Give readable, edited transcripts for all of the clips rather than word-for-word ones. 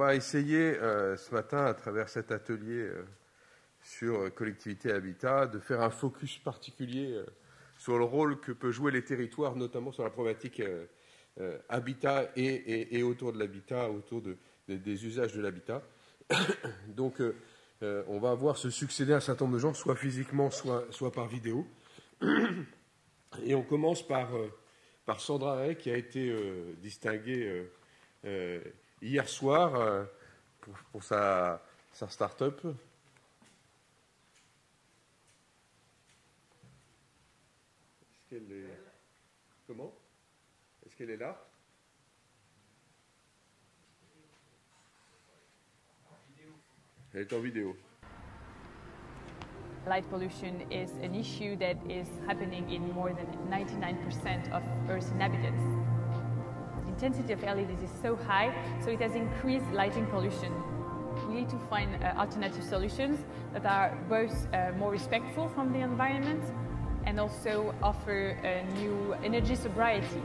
va essayer ce matin, à travers cet atelier sur collectivité et habitat, de faire un focus particulier sur le rôle que peuvent jouer les territoires, notamment sur la problématique habitat et autour de l'habitat, autour des usages de l'habitat. Donc, on va voir se succéder un certain nombre de gens, soit physiquement, soit par vidéo. Et on commence par Sandra Ray, qui a été distinguée hier soir pour sa start-up. Est-ce qu'elle est... Comment? Est-ce qu'elle est là? Elle est en vidéo. Light pollution is an issue that is happening in more than 99% of Earth's inhabitants. The intensity of LEDs is so high, so it has increased lighting pollution. We need to find alternative solutions that are both more respectful from the environment and also offer a new energy sobriety.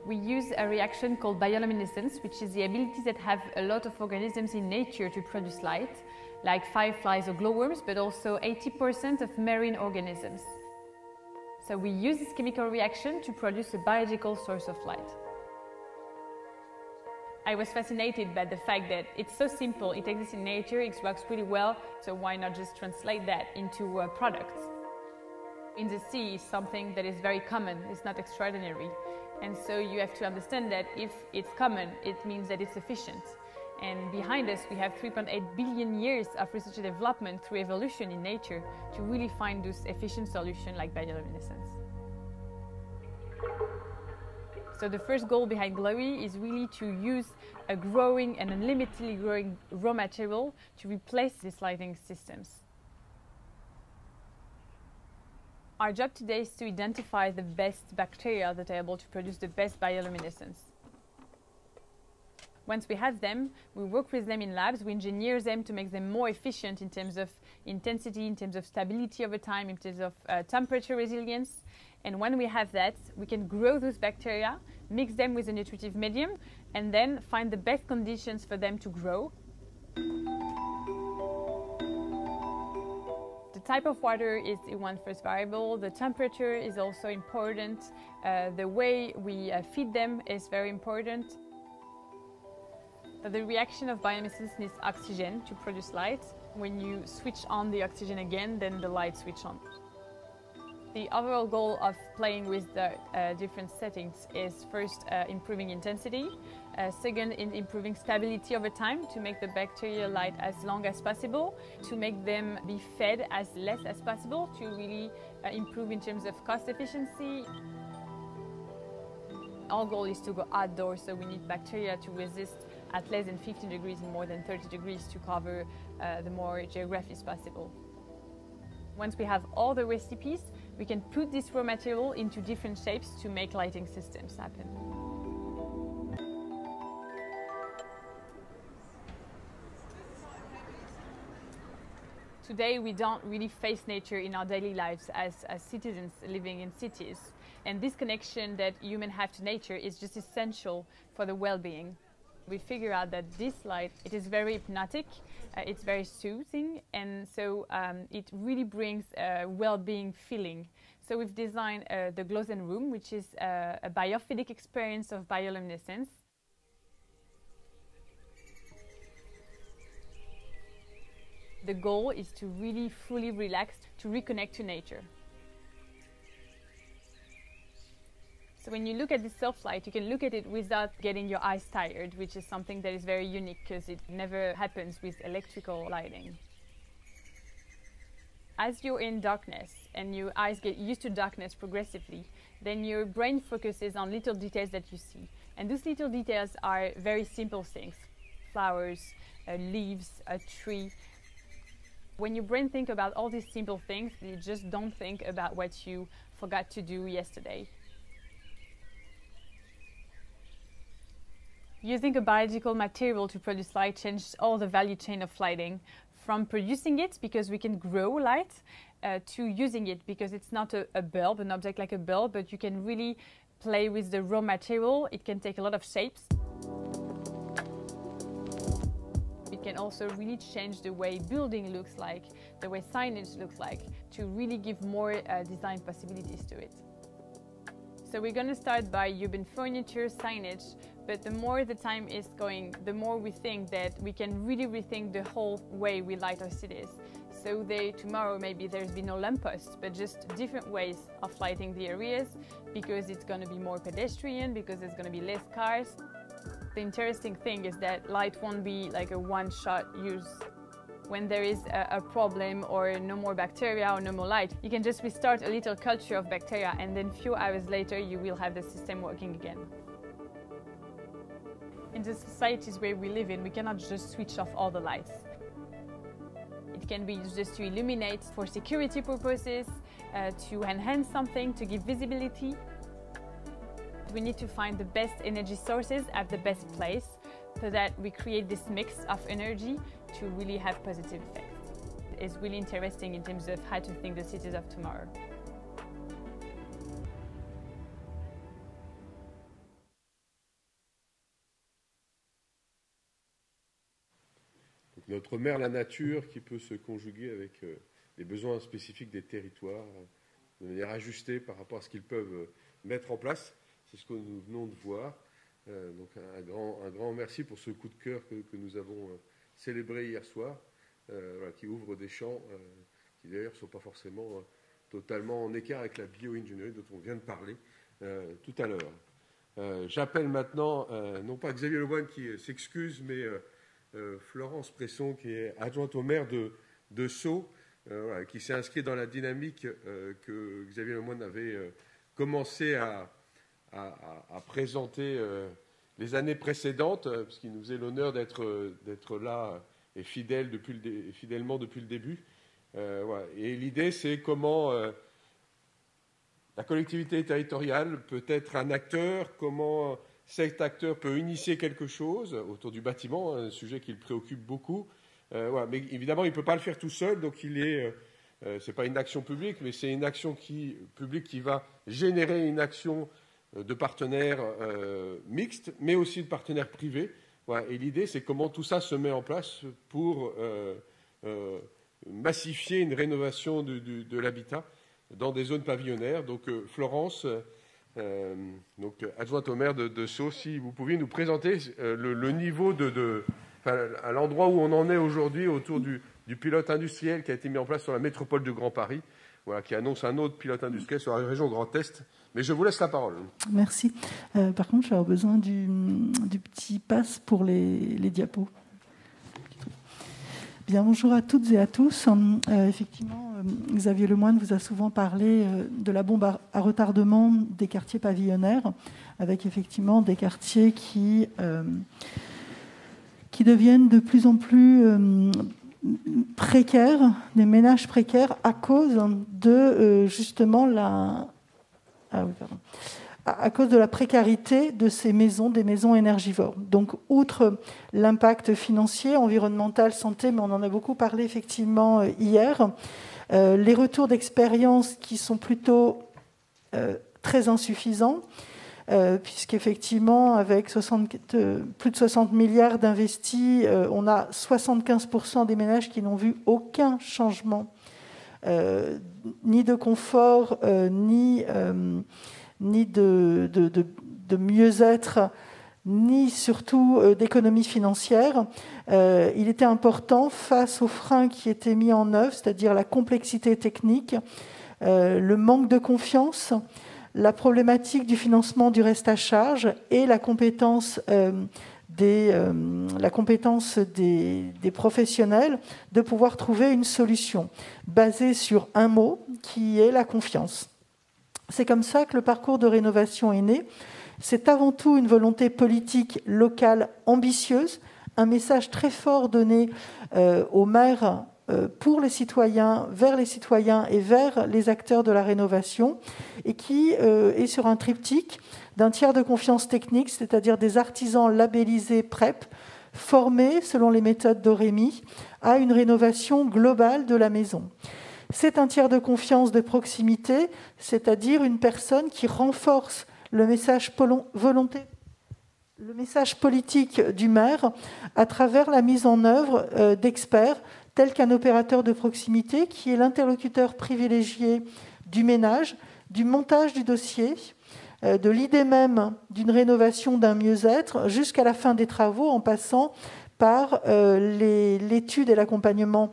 We use a reaction called bioluminescence, which is the ability that have a lot of organisms in nature to produce light, like fireflies or glowworms, but also 80% of marine organisms. So we use this chemical reaction to produce a biological source of light. I was fascinated by the fact that it's so simple, it exists in nature, it works pretty well, so why not just translate that into products? In the sea is something that is very common, it's not extraordinary. And so you have to understand that if it's common, it means that it's efficient. And behind us, we have 3.8 billion years of research and development through evolution in nature to really find this efficient solution like bioluminescence. So the first goal behind GLOWI is really to use a growing and unlimitedly growing raw material to replace these lighting systems. Our job today is to identify the best bacteria that are able to produce the best bioluminescence. Once we have them, we work with them in labs, we engineer them to make them more efficient in terms of intensity, in terms of stability over time, in terms of temperature resilience. And when we have that, we can grow those bacteria, mix them with a nutritive medium, and then find the best conditions for them to grow. The type of water is one first variable. The temperature is also important. The way we feed them is very important. The reaction of bioluminescence needs oxygen to produce light. When you switch on the oxygen again, then the light switch on. The overall goal of playing with the different settings is first improving intensity, second in improving stability over time to make the bacteria light as long as possible, to make them be fed as less as possible to really improve in terms of cost efficiency. Our goal is to go outdoors, so we need bacteria to resist at less than 15 degrees and more than 30 degrees to cover the more geographies possible. Once we have all the recipes, we can put this raw material into different shapes to make lighting systems happen. Today we don't really face nature in our daily lives as citizens living in cities. And this connection that humans have to nature is just essential for the well-being. We figure out that this light, it is very hypnotic, it's very soothing, and so it really brings a well-being feeling. So we've designed the Glow Zen Room, which is a biophilic experience of bioluminescence. The goal is to really fully relax, to reconnect to nature. So when you look at the self-light, you can look at it without getting your eyes tired, which is something that is very unique because it never happens with electrical lighting. As you're in darkness and your eyes get used to darkness progressively, then your brain focuses on little details that you see. And those little details are very simple things. Flowers, leaves, a tree. When your brain thinks about all these simple things, you just don't think about what you forgot to do yesterday. Using a biological material to produce light changes all the value chain of lighting, from producing it because we can grow light, to using it because it's not a bulb, an object like a bulb, but you can really play with the raw material. It can take a lot of shapes. It can also really change the way building looks like, the way signage looks like, to really give more design possibilities to it. So we're going to start by urban furniture, signage, but the more the time is going, the more we think that we can really rethink the whole way we light our cities. So tomorrow maybe there's be no lampposts, but just different ways of lighting the areas, because it's going to be more pedestrian, because there's going to be less cars. The interesting thing is that light won't be like a one-shot use. When there is a problem or no more bacteria or no more light, you can just restart a little culture of bacteria, and then a few hours later you will have the system working again. In the societies where we live in, we cannot just switch off all the lights. It can be used just to illuminate for security purposes, to enhance something, to give visibility. We need to find the best energy sources at the best place, so that we create this mix of energy to really have positive effects. It's really interesting in terms of how to think the cities of tomorrow. Donc notre mère, la nature, qui peut se conjuguer avec les besoins spécifiques des territoires, de manière ajustée par rapport à ce qu'ils peuvent mettre en place. C'est ce que nous venons de voir. Donc un grand merci pour ce coup de cœur que nous avons célébré hier soir, voilà, qui ouvre des champs qui d'ailleurs ne sont pas forcément totalement en écart avec la bio-ingénierie dont on vient de parler tout à l'heure. J'appelle maintenant, non pas Xavier Lemoine qui s'excuse, mais Florence Presson, qui est adjointe au maire de Sceaux, voilà, qui s'est inscrit dans la dynamique que Xavier Lemoine avait commencé à présenter les années précédentes, puisqu'il nous faisait l'honneur d'être là et fidèlement depuis le début. Voilà. Et l'idée, c'est comment la collectivité territoriale peut être un acteur, comment cet acteur peut initier quelque chose autour du bâtiment, un sujet qui le préoccupe beaucoup. Voilà. Mais évidemment, il ne peut pas le faire tout seul, donc c'est pas une action publique, mais c'est une action publique qui va générer une action de partenaires mixtes, mais aussi de partenaires privés. Voilà. Et l'idée, c'est comment tout ça se met en place pour massifier une rénovation de l'habitat dans des zones pavillonnaires. Donc Florence, donc adjointe au maire de Sceaux, si vous pouviez nous présenter le niveau à l'endroit où on en est aujourd'hui autour du pilote industriel qui a été mis en place sur la métropole de Grand Paris, voilà, qui annonce un autre pilote industriel sur la région Grand Est. Mais je vous laisse la parole. Merci. Par contre, je vais avoir besoin du petit pass pour les diapos. Bien, bonjour à toutes et à tous. Effectivement, Xavier Lemoine vous a souvent parlé de la bombe à retardement des quartiers pavillonnaires, avec effectivement des quartiers qui deviennent de plus en plus précaires, des ménages précaires à cause de justement à cause de la précarité de ces maisons, des maisons énergivores. Donc, outre l'impact financier, environnemental, santé, mais on en a beaucoup parlé effectivement hier, les retours d'expérience qui sont plutôt très insuffisants, puisqu'effectivement, avec plus de 60 milliards d'investis, on a 75% des ménages qui n'ont vu aucun changement, ni de confort, ni de mieux-être, ni surtout d'économie financière. Il était important, face aux freins qui étaient mis en œuvre, c'est-à-dire la complexité technique, le manque de confiance, la problématique du financement du reste à charge et la compétence des professionnels de pouvoir trouver une solution basée sur un mot qui est la confiance. C'est comme ça que le parcours de rénovation est né. C'est avant tout une volonté politique locale ambitieuse, un message très fort donné aux maires pour les citoyens et vers les acteurs de la rénovation, et qui est sur un triptyque d'un tiers de confiance technique, c'est-à-dire des artisans labellisés PREP, formés selon les méthodes d'Orémi à une rénovation globale de la maison. C'est un tiers de confiance de proximité, c'est-à-dire une personne qui renforce le message politique du maire à travers la mise en œuvre d'experts tels qu'un opérateur de proximité qui est l'interlocuteur privilégié du ménage, du montage du dossier, de l'idée même d'une rénovation, d'un mieux-être, jusqu'à la fin des travaux, en passant par l'étude et l'accompagnement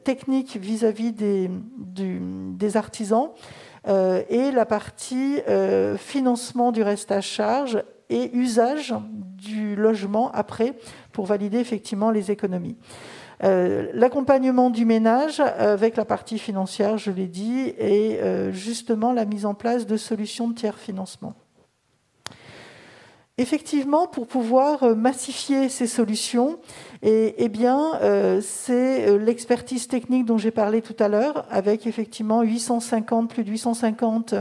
technique vis-à-vis des artisans et la partie financement du reste à charge et usage du logement après pour valider effectivement les économies. L'accompagnement du ménage avec la partie financière, je l'ai dit, et justement la mise en place de solutions de tiers financement. Effectivement, pour pouvoir massifier ces solutions, c'est l'expertise technique dont j'ai parlé tout à l'heure, avec effectivement plus de 850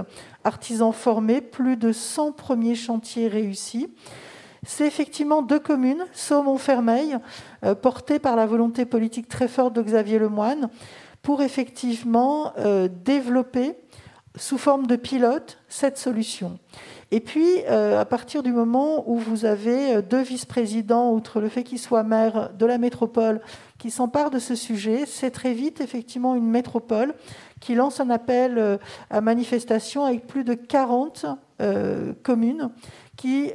artisans formés, plus de 100 premiers chantiers réussis. C'est effectivement 2 communes, Saumont-Fermeil, portées par la volonté politique très forte de Xavier Lemoine, pour effectivement développer sous forme de pilote cette solution. Et puis, à partir du moment où vous avez 2 vice-présidents, outre le fait qu'ils soient maires de la métropole, qui s'emparent de ce sujet, c'est très vite effectivement une métropole qui lance un appel à manifestation avec plus de 40 communes qui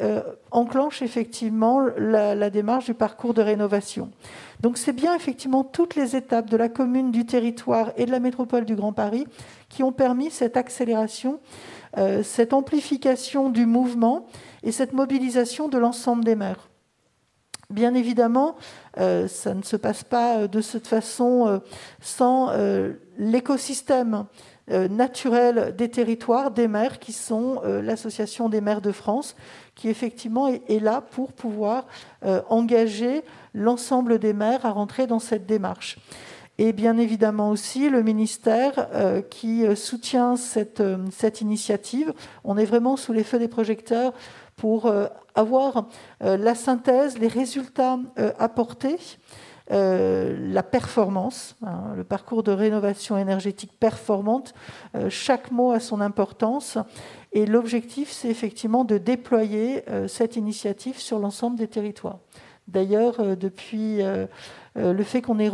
enclenchent effectivement la démarche du parcours de rénovation. Donc c'est bien effectivement toutes les étapes de la commune, du territoire et de la métropole du Grand Paris qui ont permis cette accélération, cette amplification du mouvement et cette mobilisation de l'ensemble des maires. Bien évidemment, ça ne se passe pas de cette façon sans l'écosystème naturel des territoires, des maires, qui sont l'Association des maires de France, qui effectivement est là pour pouvoir engager l'ensemble des maires à rentrer dans cette démarche. Et bien évidemment aussi le ministère qui soutient cette initiative. On est vraiment sous les feux des projecteurs pour avoir la synthèse, les résultats apportés, la performance, le parcours de rénovation énergétique performante. Chaque mot a son importance. Et l'objectif, c'est effectivement de déployer cette initiative sur l'ensemble des territoires. D'ailleurs, depuis le fait qu'on ait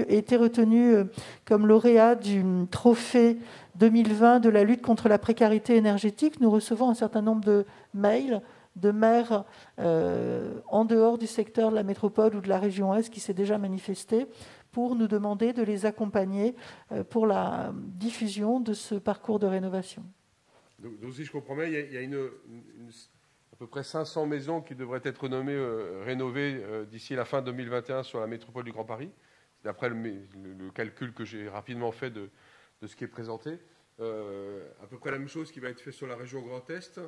été retenu comme lauréat du trophée 2020 de la lutte contre la précarité énergétique, nous recevons un certain nombre de mails de maires en dehors du secteur de la métropole ou de la région Est qui s'est déjà manifesté pour nous demander de les accompagner pour la diffusion de ce parcours de rénovation. Donc si je comprends bien, il y a à peu près 500 maisons qui devraient être rénovées d'ici la fin 2021 sur la métropole du Grand Paris, d'après le calcul que j'ai rapidement fait de ce qui est présenté. À peu près la même chose qui va être fait sur la région Grand Est.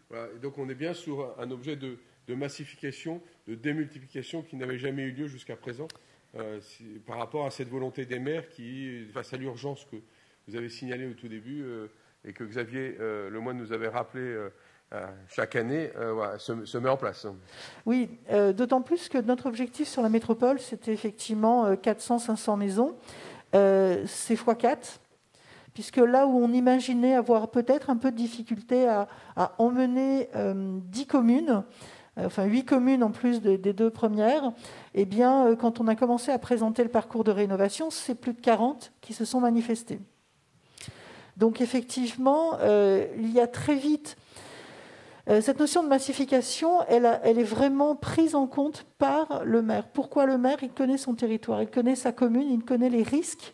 Voilà. Et donc on est bien sur un objet de massification, de démultiplication qui n'avait jamais eu lieu jusqu'à présent par rapport à cette volonté des maires qui, face à l'urgence que vous avez signalée au tout début et que Xavier Lemoine nous avait rappelé chaque année, voilà, se met en place. Oui, d'autant plus que notre objectif sur la métropole, c'était effectivement 400-500 maisons. C'est x4. Puisque là où on imaginait avoir peut-être un peu de difficulté à emmener 10 communes, enfin 8 communes en plus des 2 premières, eh bien, quand on a commencé à présenter le parcours de rénovation, c'est plus de 40 qui se sont manifestés. Donc effectivement, il y a très vite... cette notion de massification, elle est vraiment prise en compte par le maire. Pourquoi le maire? Il connaît son territoire, il connaît sa commune, il connaît les risques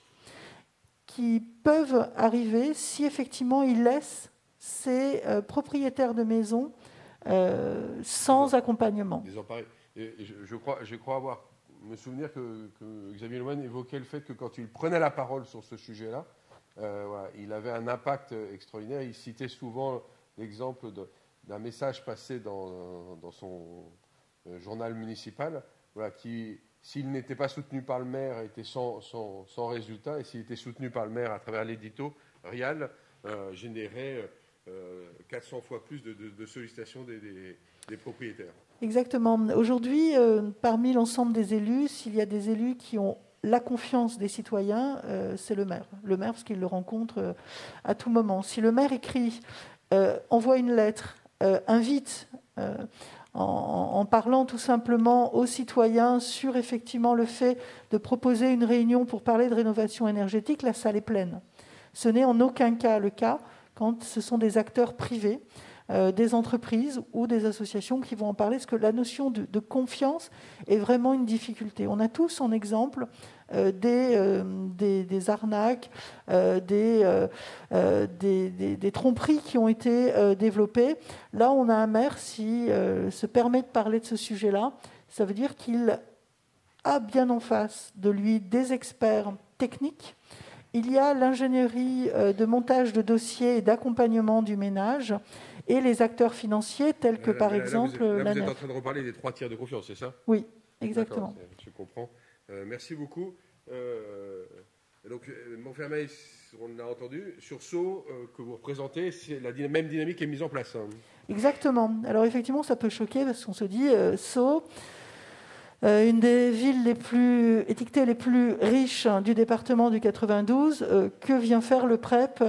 qui peuvent arriver si effectivement il laisse ses propriétaires de maisons sans accompagnement. Je crois me souvenir que Xavier Lemoine évoquait le fait que quand il prenait la parole sur ce sujet-là, voilà, il avait un impact extraordinaire. Il citait souvent l'exemple d'un message passé dans son journal municipal, voilà, qui s'il n'était pas soutenu par le maire, était sans résultat, et s'il était soutenu par le maire à travers l'édito RIAL, générait 400 fois plus de sollicitations des propriétaires. Exactement. Aujourd'hui, parmi l'ensemble des élus, s'il y a des élus qui ont la confiance des citoyens, c'est le maire. Le maire, parce qu'il le rencontre à tout moment. Si le maire écrit, envoie une lettre, invite, en parlant tout simplement aux citoyens sur effectivement le fait de proposer une réunion pour parler de rénovation énergétique, la salle est pleine. Ce n'est en aucun cas le cas quand ce sont des acteurs privés, des entreprises ou des associations qui vont en parler, parce que la notion de confiance est vraiment une difficulté. On a tous en exemple des arnaques, des tromperies qui ont été développées. Là, on a un maire, s'il se permet de parler de ce sujet-là, ça veut dire qu'il a bien en face de lui des experts techniques. Il y a l'ingénierie de montage de dossiers et d'accompagnement du ménage et les acteurs financiers tels que, par exemple, la NEF. Vous êtes en train de reparler des 3 tiers de confiance, c'est ça? Oui, exactement. Je comprends. Merci beaucoup. Donc, Montfermeil, on l'a entendu. Sur Sceaux, que vous représentez, c'est la même dynamique qui est mise en place. Hein. Exactement. Alors, effectivement, ça peut choquer parce qu'on se dit, Sceaux, une des villes étiquetées les plus riches du département du 92, que vient faire le PREP?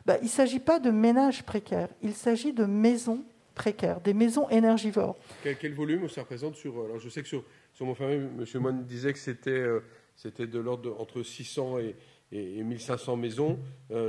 Il ne s'agit pas de ménages précaires, il s'agit de maisons précaires, des maisons énergivores. Quel volume ça représente sur... Alors je sais que sur Montfermeil, M. Moine disait que c'était de l'ordre entre 600 et 1500 maisons.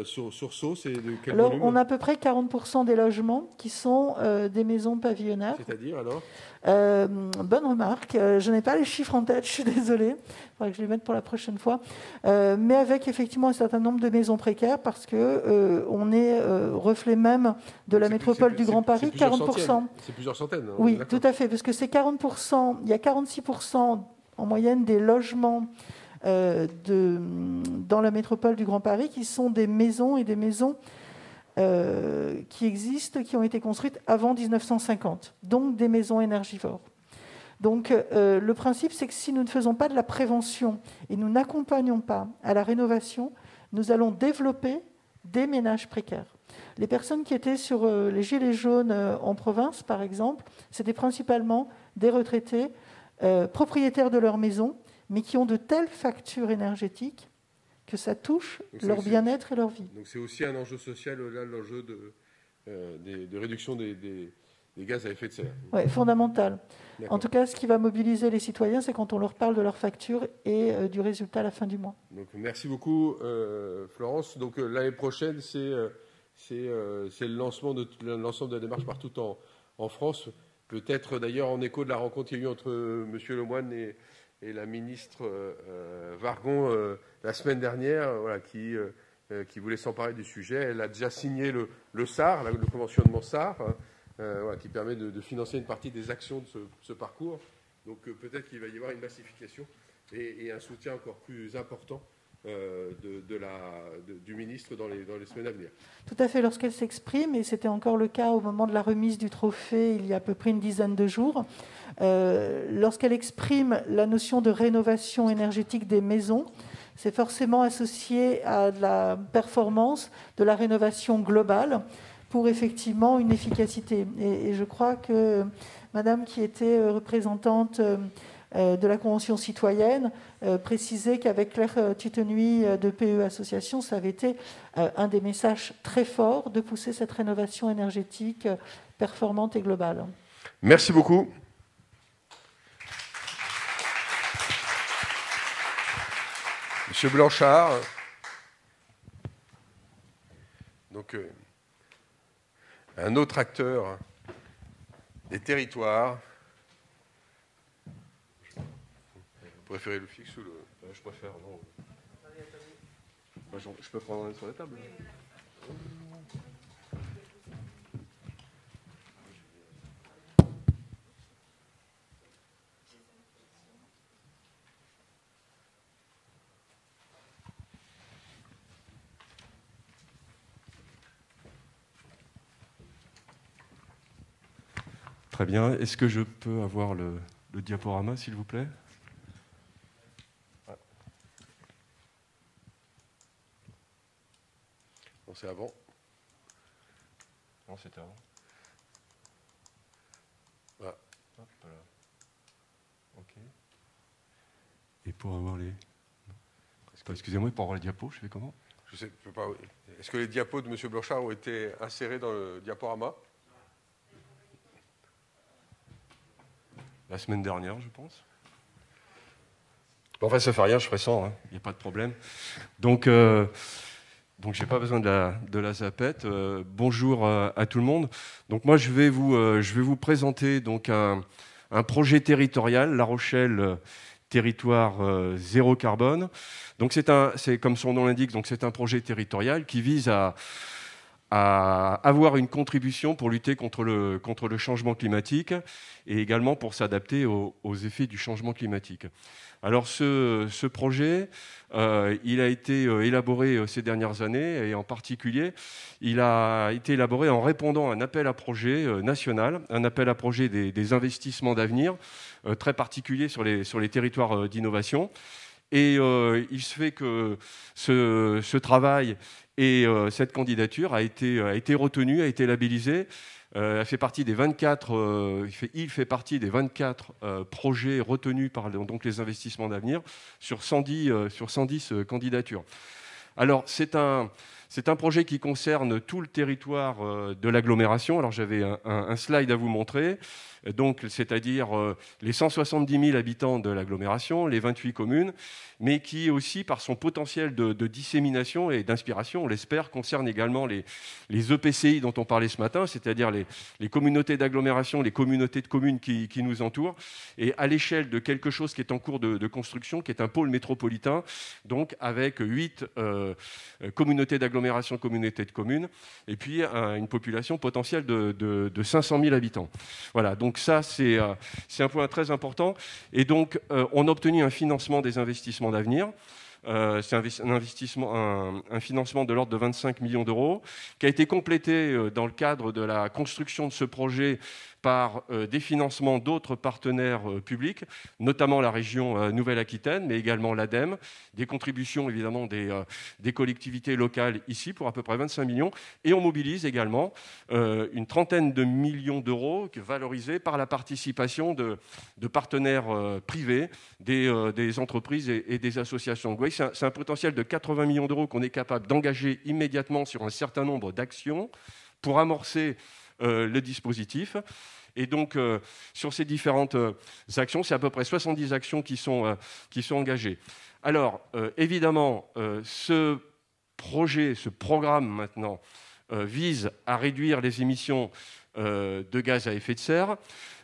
Sur Sceaux, c'est de quel volume? On a à peu près 40% des logements qui sont des maisons pavillonnaires. C'est-à-dire alors? Bonne remarque. Je n'ai pas les chiffres en tête, je suis désolée. Il faudrait que je les mette pour la prochaine fois. Mais avec effectivement un certain nombre de maisons précaires, parce qu'on est reflet même de la métropole du Grand Paris, 40%. C'est plusieurs centaines. Oui, tout à fait, parce que c'est 40%, il y a 46% en moyenne des logements dans la métropole du Grand Paris qui sont des maisons et des maisons qui existent, qui ont été construites avant 1950, donc des maisons énergivores. Donc le principe, c'est que si nous ne faisons pas de la prévention et nous n'accompagnons pas à la rénovation, nous allons développer des ménages précaires. Les personnes qui étaient sur les gilets jaunes en province, par exemple, c'était principalement des retraités propriétaires de leur maison, mais qui ont de telles factures énergétiques que ça touche leur bien-être et leur vie. Donc c'est aussi un enjeu social, au-delà de l'enjeu de réduction des gaz à effet de serre. Oui, fondamental. En tout cas, ce qui va mobiliser les citoyens, c'est quand on leur parle de leurs factures et du résultat à la fin du mois. Donc merci beaucoup, Florence. Donc l'année prochaine, c'est le lancement de l'ensemble de la démarche partout en France. Peut-être d'ailleurs en écho de la rencontre qu'il y a eu entre M. Lemoine et la ministre Wargon la semaine dernière, qui voulait s'emparer du sujet. Elle a déjà signé le SAR, le conventionnement SAR, qui permet de financer une partie des actions de ce parcours. Donc peut-être qu'il va y avoir une massification et un soutien encore plus important du ministre dans les semaines à venir. Tout à fait, lorsqu'elle s'exprime, et c'était encore le cas au moment de la remise du trophée il y a à peu près une dizaine de jours, lorsqu'elle exprime la notion de rénovation énergétique des maisons, c'est forcément associé à la performance de la rénovation globale pour effectivement une efficacité. Et je crois que Madame, qui était représentante de la Convention citoyenne, précisait qu'avec Claire Tutenuy de PE Association, ça avait été un des messages très forts de pousser cette rénovation énergétique performante et globale. Merci beaucoup. Monsieur Blanchard. Donc, un autre acteur des territoires. Vous préférez le fixe ou le... Je préfère, non. Je peux prendre un sur la table. Très bien. Est-ce que je peux avoir le diaporama, s'il vous plaît? c'est avant. Non, c'était avant. Voilà. Hop là. Ok. Et pour avoir les... Excusez-moi, pour avoir les diapos, je fais comment? Je sais pas. Est-ce que les diapos de M. Blanchard ont été insérés dans le diaporama? La semaine dernière, je pense. Bon, enfin, ça fait rien, je ferai sans, il n'y a pas de problème. Donc je n'ai pas besoin de la zapette. Bonjour à tout le monde. Donc moi, je vais vous présenter donc, un projet territorial, La Rochelle, territoire zéro carbone. Donc c'est comme son nom l'indique, donc c'est un projet territorial qui vise à avoir une contribution pour lutter contre le changement climatique et également pour s'adapter aux effets du changement climatique. Alors ce projet, il a été élaboré ces dernières années et en particulier, il a été élaboré en répondant à un appel à projet national, un appel à projet des investissements d'avenir très particulier sur les territoires d'innovation. Et il se fait que ce travail et cette candidature a été retenue, a été labellisée. Elle fait partie des 24, il fait partie des 24 projets retenus par donc, les investissements d'avenir sur 110 candidatures. Alors, c'est un projet qui concerne tout le territoire de l'agglomération. Alors, j'avais un slide à vous montrer. Donc, c'est-à-dire les 170 000 habitants de l'agglomération, les 28 communes, mais qui aussi, par son potentiel de dissémination et d'inspiration, on l'espère, concerne également les EPCI dont on parlait ce matin, c'est-à-dire les communautés d'agglomération, les communautés de communes qui nous entourent, et à l'échelle de quelque chose qui est en cours de construction, qui est un pôle métropolitain, donc avec 8 communautés d'agglomération, communautés de communes, et puis une population potentielle de 500 000 habitants. Voilà, donc ça, c'est un point très important. Et donc, on a obtenu un financement des investissements d'avenir. C'est un financement de l'ordre de 25 millions d'euros, qui a été complété dans le cadre de la construction de ce projet par des financements d'autres partenaires publics, notamment la région Nouvelle-Aquitaine, mais également l'ADEME, des contributions évidemment des collectivités locales ici pour à peu près 25 millions, et on mobilise également une trentaine de millions d'euros valorisés par la participation de partenaires privés, des entreprises et des associations. Donc, vous voyez, c'est un potentiel de 80 millions d'euros qu'on est capable d'engager immédiatement sur un certain nombre d'actions pour amorcer le dispositif. Et donc, sur ces différentes actions, c'est à peu près 70 actions qui sont engagées. Alors, évidemment, ce programme maintenant, vise à réduire les émissions de gaz à effet de serre.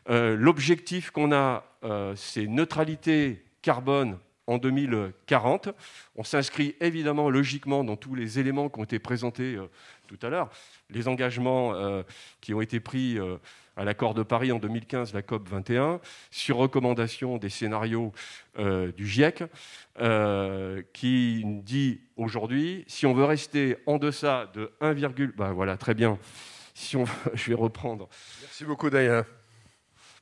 L'objectif qu'on a, c'est neutralité carbone en 2040. On s'inscrit évidemment logiquement dans tous les éléments qui ont été présentés tout à l'heure. Les engagements qui ont été pris à l'accord de Paris en 2015, la COP 21, sur recommandation des scénarios du GIEC, qui dit aujourd'hui, si on veut rester en deçà de 1, ben voilà, très bien. Je vais reprendre. Merci beaucoup, Dayan.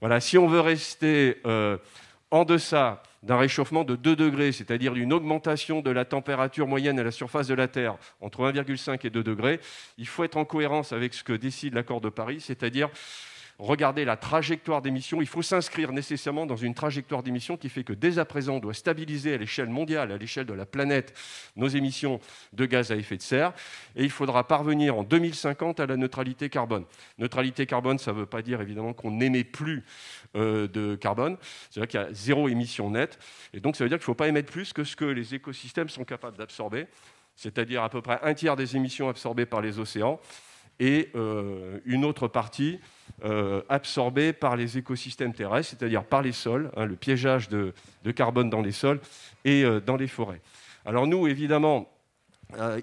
Voilà, si on veut rester en deçà d'un réchauffement de 2 degrés, c'est-à-dire d'une augmentation de la température moyenne à la surface de la Terre entre 1,5 et 2 degrés, il faut être en cohérence avec ce que décide l'accord de Paris, c'est-à-dire regarder la trajectoire d'émissions. Il faut s'inscrire nécessairement dans une trajectoire d'émissions qui fait que dès à présent, on doit stabiliser à l'échelle mondiale, à l'échelle de la planète, nos émissions de gaz à effet de serre. Et il faudra parvenir en 2050 à la neutralité carbone. Neutralité carbone, ça ne veut pas dire évidemment qu'on n'émet plus de carbone. C'est-à-dire qu'il y a 0 émission nette. Et donc, ça veut dire qu'il ne faut pas émettre plus que ce que les écosystèmes sont capables d'absorber, c'est-à-dire à peu près un tiers des émissions absorbées par les océans et une autre partie absorbée par les écosystèmes terrestres, c'est-à-dire par les sols, le piégeage de carbone dans les sols et dans les forêts. Alors nous, évidemment,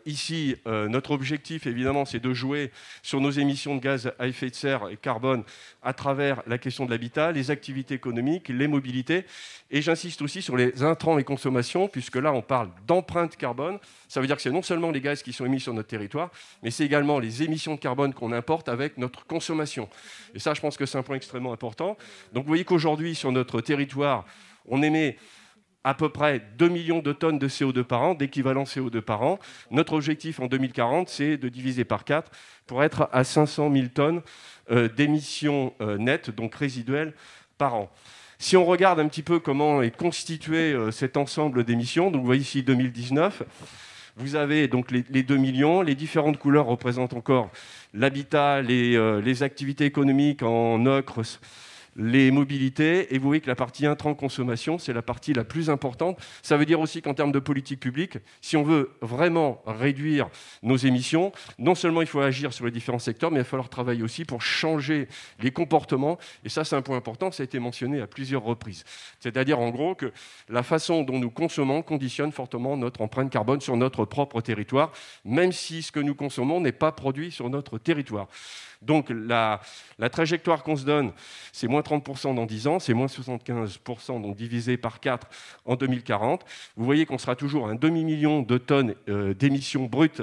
ici, notre objectif, évidemment, c'est de jouer sur nos émissions de gaz à effet de serre et carbone à travers la question de l'habitat, les activités économiques, les mobilités. Et j'insiste aussi sur les intrants et consommations, puisque là, on parle d'empreinte carbone. Ça veut dire que c'est non seulement les gaz qui sont émis sur notre territoire, mais c'est également les émissions de carbone qu'on importe avec notre consommation. Et ça, je pense que c'est un point extrêmement important. Donc, vous voyez qu'aujourd'hui, sur notre territoire, on émet à peu près 2 millions de tonnes de CO2 par an, d'équivalent CO2 par an. Notre objectif en 2040, c'est de diviser par 4 pour être à 500 000 tonnes d'émissions nettes, donc résiduelles, par an. Si on regarde un petit peu comment est constitué cet ensemble d'émissions, donc vous voyez ici 2019, vous avez donc les 2 millions, les différentes couleurs représentent encore l'habitat, les activités économiques en ocre, les mobilités, et vous voyez que la partie intrant consommation, c'est la partie la plus importante. Ça veut dire aussi qu'en termes de politique publique, si on veut vraiment réduire nos émissions, non seulement il faut agir sur les différents secteurs, mais il va falloir travailler aussi pour changer les comportements. Et ça, c'est un point important, ça a été mentionné à plusieurs reprises. C'est-à-dire, en gros, que la façon dont nous consommons conditionne fortement notre empreinte carbone sur notre propre territoire, même si ce que nous consommons n'est pas produit sur notre territoire. Donc la trajectoire qu'on se donne, c'est moins 30% dans 10 ans, c'est moins 75%, donc divisé par 4 en 2040. Vous voyez qu'on sera toujours à un demi-million de tonnes d'émissions brutes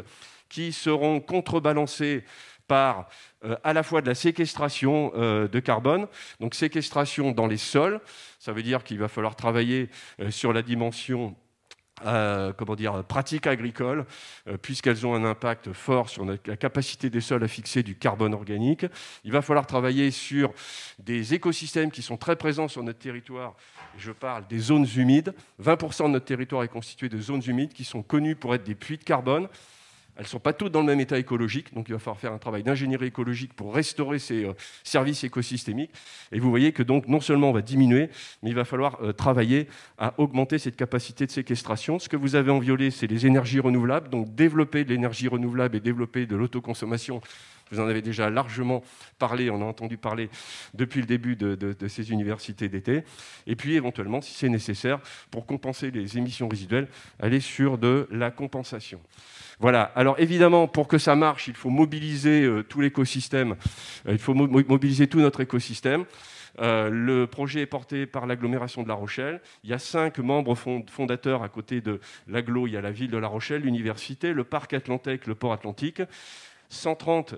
qui seront contrebalancées par à la fois de la séquestration de carbone, donc séquestration dans les sols, ça veut dire qu'il va falloir travailler sur la dimension pratiques agricoles, puisqu'elles ont un impact fort sur la capacité des sols à fixer du carbone organique. Il va falloir travailler sur des écosystèmes qui sont très présents sur notre territoire. Je parle des zones humides. 20% de notre territoire est constitué de zones humides qui sont connues pour être des puits de carbone. Elles ne sont pas toutes dans le même état écologique, donc il va falloir faire un travail d'ingénierie écologique pour restaurer ces services écosystémiques. Et vous voyez que donc non seulement on va diminuer, mais il va falloir travailler à augmenter cette capacité de séquestration. Ce que vous avez en violet, c'est les énergies renouvelables, donc développer de l'énergie renouvelable et développer de l'autoconsommation. Vous en avez déjà largement parlé, on a entendu parler depuis le début de ces universités d'été. Et puis éventuellement, si c'est nécessaire, pour compenser les émissions résiduelles, aller sur de la compensation. Voilà. Alors évidemment, pour que ça marche, il faut mobiliser tout l'écosystème, il faut mobiliser tout notre écosystème. Le projet est porté par l'agglomération de La Rochelle. Il y a 5 membres fondateurs à côté de l'agglo. Il y a la ville de La Rochelle, l'université, le parc Atlantique, le port Atlantique. 130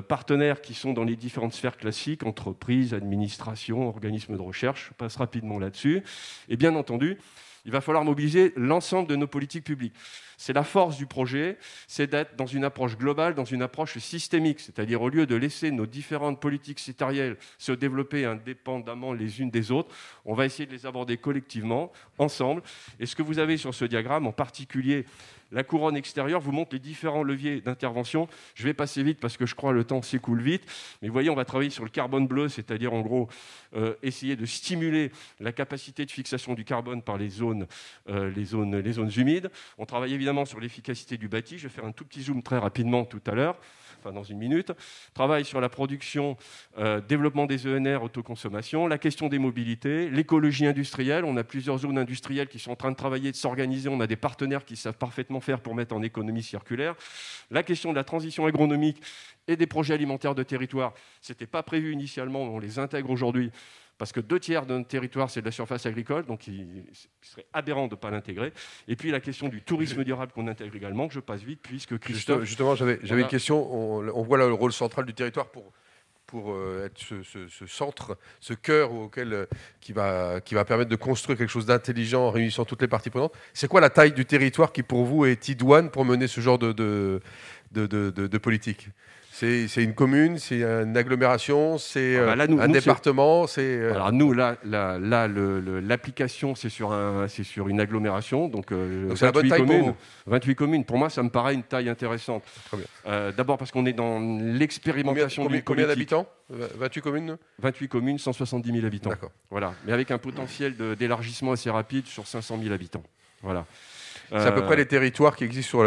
partenaires qui sont dans les différentes sphères classiques, entreprises, administrations, organismes de recherche. Je passe rapidement là-dessus. Et bien entendu, il va falloir mobiliser l'ensemble de nos politiques publiques. C'est la force du projet, c'est d'être dans une approche globale, dans une approche systémique, c'est-à-dire au lieu de laisser nos différentes politiques sectorielles se développer indépendamment les unes des autres, on va essayer de les aborder collectivement, ensemble. Et ce que vous avez sur ce diagramme, en particulier la couronne extérieure, vous montre les différents leviers d'intervention. Je vais passer vite parce que je crois que le temps s'écoule vite. Mais vous voyez, on va travailler sur le carbone bleu, c'est-à-dire en gros essayer de stimuler la capacité de fixation du carbone par les zones humides. On travaille évidemment sur l'efficacité du bâti. Je vais faire un tout petit zoom très rapidement tout à l'heure, enfin dans une minute. Travail sur la production, développement des ENR, autoconsommation, la question des mobilités, l'écologie industrielle. On a plusieurs zones industrielles qui sont en train de travailler, de s'organiser. On a des partenaires qui savent parfaitement faire pour mettre en économie circulaire. La question de la transition agronomique et des projets alimentaires de territoire, ce n'était pas prévu initialement, on les intègre aujourd'hui, parce que 2/3 de notre territoire, c'est de la surface agricole, donc il serait aberrant de ne pas l'intégrer. Et puis la question du tourisme durable qu'on intègre également, je passe vite, puisque Christophe... Justement, j'avais une question. On voit là le rôle central du territoire pour être ce centre, ce cœur qui va permettre de construire quelque chose d'intelligent en réunissant toutes les parties prenantes. C'est quoi la taille du territoire qui, pour vous, est idoine pour mener ce genre de politique ? C'est une commune, c'est une agglomération, c'est un département. Alors nous, l'application, c'est sur une agglomération, donc c'est la bonne taille communes, pour vous. 28 communes. Pour moi, ça me paraît une taille intéressante. Très bien. D'abord parce qu'on est dans l'expérimentation d'une Combien politique. d'habitants ? 28 communes ? 28 communes, 170 000 habitants. D'accord. Voilà. Mais avec un potentiel d'élargissement assez rapide sur 500 000 habitants. Voilà. C'est à peu près les territoires qui existent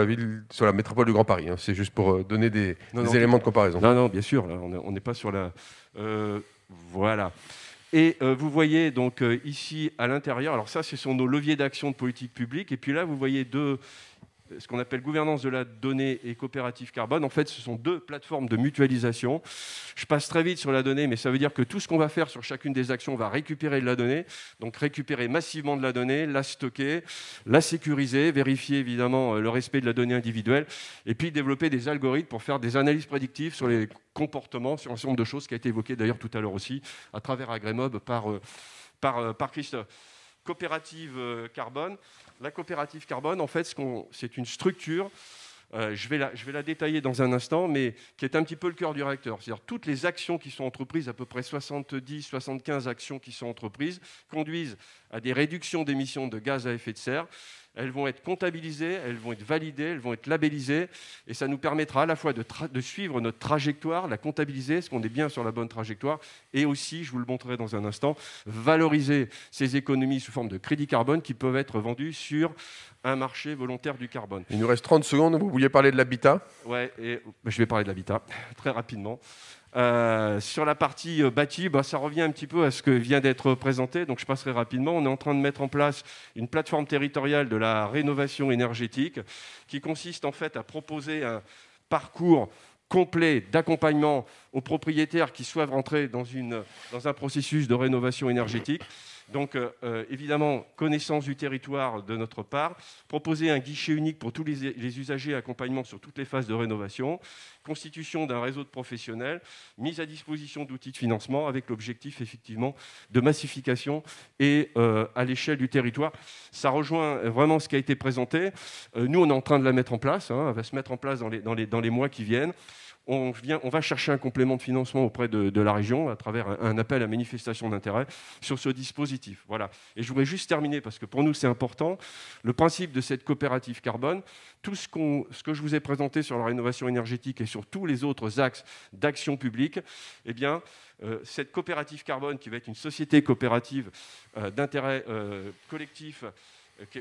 sur la métropole du Grand Paris. Hein. C'est juste pour donner des éléments de comparaison. Non, bien sûr. Là, on n'est pas sur la... voilà. Et vous voyez donc ici à l'intérieur, alors ça, ce sont nos leviers d'action de politique publique. Et puis là, vous voyez ce qu'on appelle gouvernance de la donnée et coopérative carbone. En fait, ce sont 2 plateformes de mutualisation. Je passe très vite sur la donnée, mais ça veut dire que tout ce qu'on va faire sur chacune des actions, on va récupérer de la donnée, donc récupérer massivement de la donnée, la stocker, la sécuriser, vérifier évidemment le respect de la donnée individuelle, et puis développer des algorithmes pour faire des analyses prédictives sur les comportements, sur un certain nombre de choses qui a été évoqué d'ailleurs tout à l'heure aussi, à travers Agremob par Christophe. coopérative carbone. La coopérative carbone, en fait, c'est une structure, je vais la détailler dans un instant, mais qui est un petit peu le cœur du réacteur. C'est-à-dire toutes les actions qui sont entreprises, à peu près 70-75 actions qui sont entreprises, conduisent à des réductions d'émissions de gaz à effet de serre. Elles vont être comptabilisées, elles vont être validées, elles vont être labellisées, et ça nous permettra à la fois de suivre notre trajectoire, la comptabiliser, est-ce qu'on est bien sur la bonne trajectoire, et aussi, je vous le montrerai dans un instant, valoriser ces économies sous forme de crédits carbone qui peuvent être vendus sur un marché volontaire du carbone. Il nous reste 30 secondes, vous vouliez parler de l'habitat ? Ouais, et je vais parler de l'habitat très rapidement. Sur la partie bâtie, ça revient un petit peu à ce que vient d'être présenté, donc je passerai rapidement. On est en train de mettre en place une plateforme territoriale de la rénovation énergétique qui consiste en fait à proposer un parcours complet d'accompagnement aux propriétaires qui souhaitent rentrer dans un processus de rénovation énergétique. Donc, évidemment, connaissance du territoire de notre part, proposer un guichet unique pour tous les usagers, accompagnement sur toutes les phases de rénovation, constitution d'un réseau de professionnels, mise à disposition d'outils de financement avec l'objectif, effectivement, de massification et à l'échelle du territoire. Ça rejoint vraiment ce qui a été présenté. Nous, on est en train de la mettre en place. Elle va se mettre en place dans les mois qui viennent. On va chercher un complément de financement auprès de la région à travers un appel à manifestation d'intérêt sur ce dispositif. Voilà. Et je voudrais juste terminer, parce que pour nous c'est important, le principe de cette coopérative carbone, tout ce que je vous ai présenté sur la rénovation énergétique et sur tous les autres axes d'action publique, eh bien, cette coopérative carbone qui va être une société coopérative d'intérêt collectif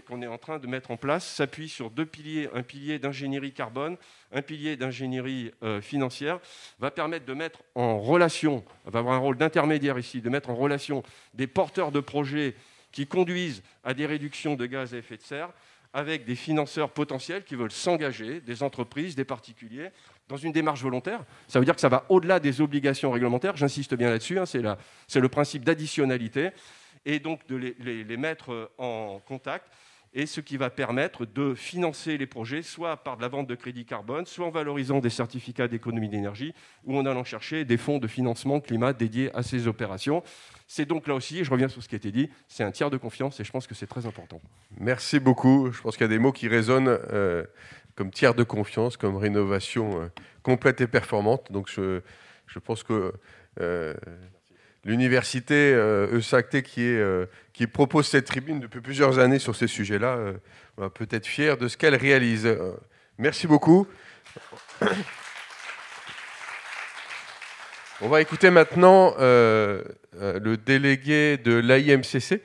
qu'on est en train de mettre en place, s'appuie sur deux piliers, un pilier d'ingénierie carbone, un pilier d'ingénierie financière, va permettre de mettre en relation, va avoir un rôle d'intermédiaire ici, de mettre en relation des porteurs de projets qui conduisent à des réductions de gaz à effet de serre avec des financeurs potentiels qui veulent s'engager, des entreprises, des particuliers, dans une démarche volontaire. Ça veut dire que ça va au-delà des obligations réglementaires, j'insiste bien là-dessus, c'est le principe d'additionnalité, et donc de les mettre en contact, et ce qui va permettre de financer les projets, soit par de la vente de crédits carbone, soit en valorisant des certificats d'économie d'énergie, ou en allant chercher des fonds de financement climat dédiés à ces opérations. C'est donc là aussi, et je reviens sur ce qui a été dit, c'est un tiers de confiance, et je pense que c'est très important. Merci beaucoup. Je pense qu'il y a des mots qui résonnent comme tiers de confiance, comme rénovation complète et performante. Donc je pense que... l'université ESACT qui propose cette tribune depuis plusieurs années sur ces sujets-là peut être fière de ce qu'elle réalise. Merci beaucoup. On va écouter maintenant le délégué de l'AIMCC,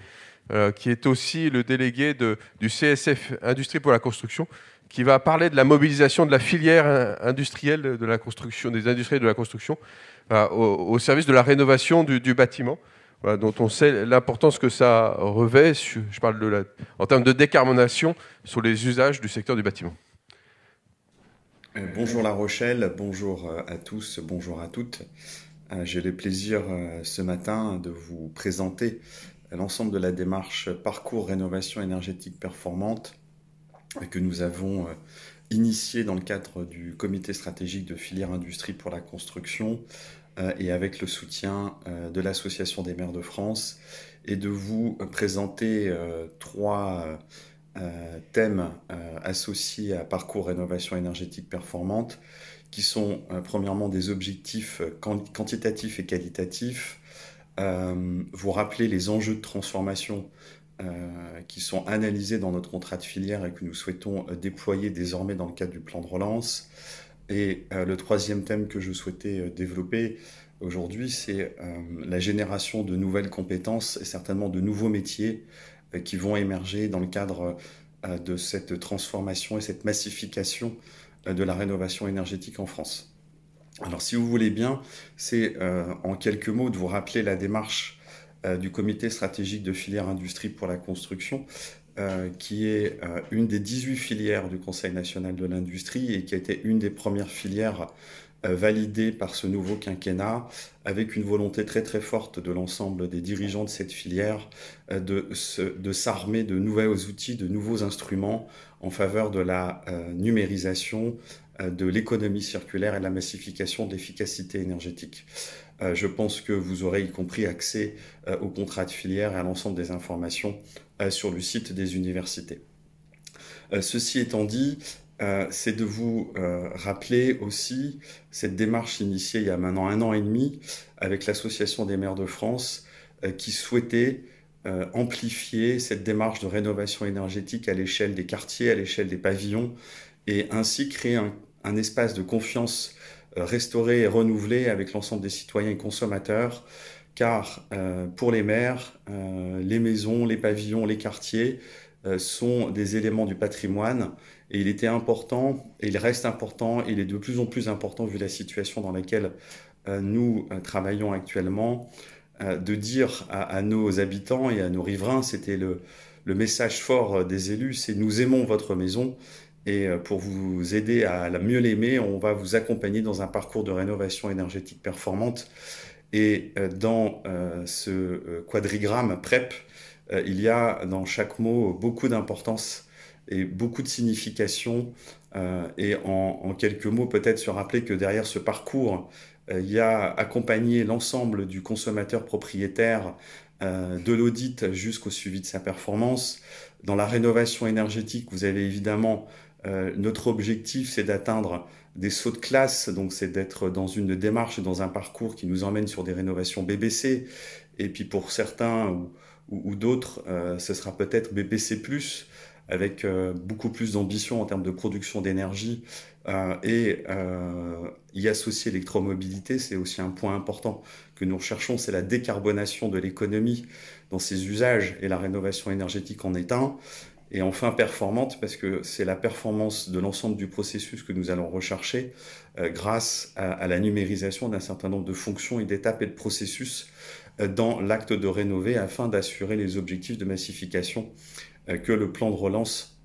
qui est aussi le délégué du CSF Industrie pour la construction, qui va parler de la mobilisation de la filière industrielle de la construction, des industriels de la construction, au service de la rénovation du bâtiment, voilà, dont on sait l'importance que ça revêt, je parle en termes de décarbonation, sur les usages du secteur du bâtiment. Bonjour La Rochelle, bonjour à tous, bonjour à toutes. J'ai le plaisir ce matin de vous présenter l'ensemble de la démarche Parcours Rénovation Énergétique Performante que nous avons initiée dans le cadre du comité stratégique de filière industrie pour la construction et avec le soutien de l'Association des maires de France, et de vous présenter trois thèmes associés à Parcours Rénovation Énergétique Performante, qui sont premièrement des objectifs quantitatifs et qualitatifs, vous rappeler les enjeux de transformation qui sont analysés dans notre contrat de filière et que nous souhaitons déployer désormais dans le cadre du plan de relance. Et le troisième thème que je souhaitais développer aujourd'hui, c'est la génération de nouvelles compétences et certainement de nouveaux métiers qui vont émerger dans le cadre de cette transformation et cette massification de la rénovation énergétique en France. Alors si vous voulez bien, c'est en quelques mots de vous rappeler la démarche du comité stratégique de filière industrie pour la construction, qui est une des 18 filières du Conseil national de l'industrie et qui a été une des premières filières validées par ce nouveau quinquennat, avec une volonté très très forte de l'ensemble des dirigeants de cette filière de s'armer de nouveaux outils, de nouveaux instruments en faveur de la numérisation, de l'économie circulaire et de la massification de l'efficacité énergétique. je pense que vous aurez y compris accès au contrat de filière et à l'ensemble des informations sur le site des universités. Ceci étant dit, c'est de vous rappeler aussi cette démarche initiée il y a maintenant 1 an et demi avec l'Association des maires de France qui souhaitait amplifier cette démarche de rénovation énergétique à l'échelle des quartiers, à l'échelle des pavillons, et ainsi créer un espace de confiance restauré et renouvelé avec l'ensemble des citoyens et consommateurs, car pour les maires, les maisons, les pavillons, les quartiers sont des éléments du patrimoine, et il était important, et il reste important, et il est de plus en plus important vu la situation dans laquelle nous travaillons actuellement, de dire à nos habitants et à nos riverains, c'était le message fort des élus, c'est « nous aimons votre maison ». Et pour vous aider à mieux l'aimer, on va vous accompagner dans un parcours de rénovation énergétique performante. Et dans ce quadrigramme PREP, il y a dans chaque mot beaucoup d'importance et beaucoup de signification. Et en quelques mots, peut-être se rappeler que derrière ce parcours, il y a accompagné l'ensemble du consommateur propriétaire de l'audit jusqu'au suivi de sa performance. Dans la rénovation énergétique, vous avez évidemment notre objectif, c'est d'atteindre des sauts de classe, donc c'est d'être dans une démarche, dans un parcours qui nous emmène sur des rénovations BBC. Et puis pour certains ou d'autres, ce sera peut-être BBC+, avec beaucoup plus d'ambition en termes de production d'énergie et y associer l'électromobilité, c'est aussi un point important que nous recherchons, c'est la décarbonation de l'économie dans ses usages, et la rénovation énergétique en est un. Et enfin performante, parce que c'est la performance de l'ensemble du processus que nous allons rechercher grâce à la numérisation d'un certain nombre de fonctions et d'étapes et de processus dans l'acte de rénover, afin d'assurer les objectifs de massification que le plan de relance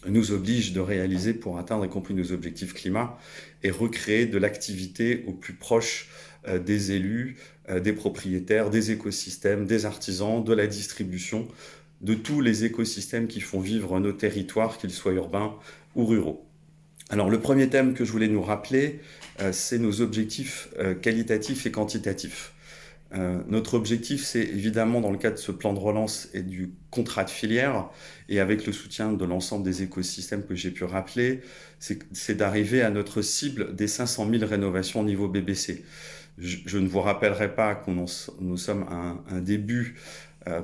nous oblige de réaliser pour atteindre y compris nos objectifs climat, et recréer de l'activité au plus proche des élus, des propriétaires, des écosystèmes, des artisans, de la distribution, de tous les écosystèmes qui font vivre nos territoires, qu'ils soient urbains ou ruraux. Alors le premier thème que je voulais nous rappeler, c'est nos objectifs qualitatifs et quantitatifs. Notre objectif, c'est évidemment dans le cadre de ce plan de relance et du contrat de filière, et avec le soutien de l'ensemble des écosystèmes que j'ai pu rappeler, c'est d'arriver à notre cible des 500 000 rénovations au niveau BBC. Je ne vous rappellerai pas que nous sommes à un début